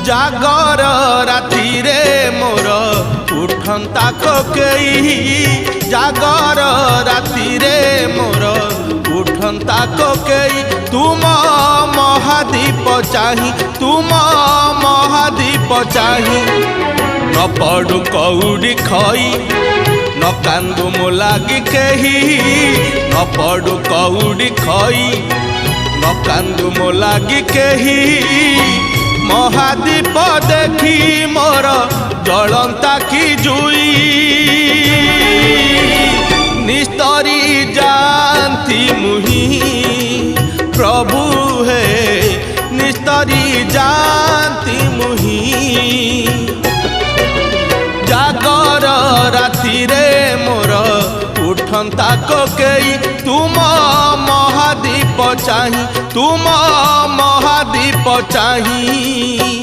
जागर राति रे मोर उठंता कोकेई जागर राति रे मोर उठंता कोकेई तुम महादीप चाही तुम महादीप चाही न पड़ू कौड़ी खई न कांदू मो लागी केही न पड़ू कौड़ी खई न कांदू मो लागी केही महादीप देखी मोर जलंता की जुई निस्तरी जानती मुही प्रभु है निस्तरी जानती मुही जागर राति रे मोर उठंता कोकेई तुम महादीप चाही तुम महादीप चाही।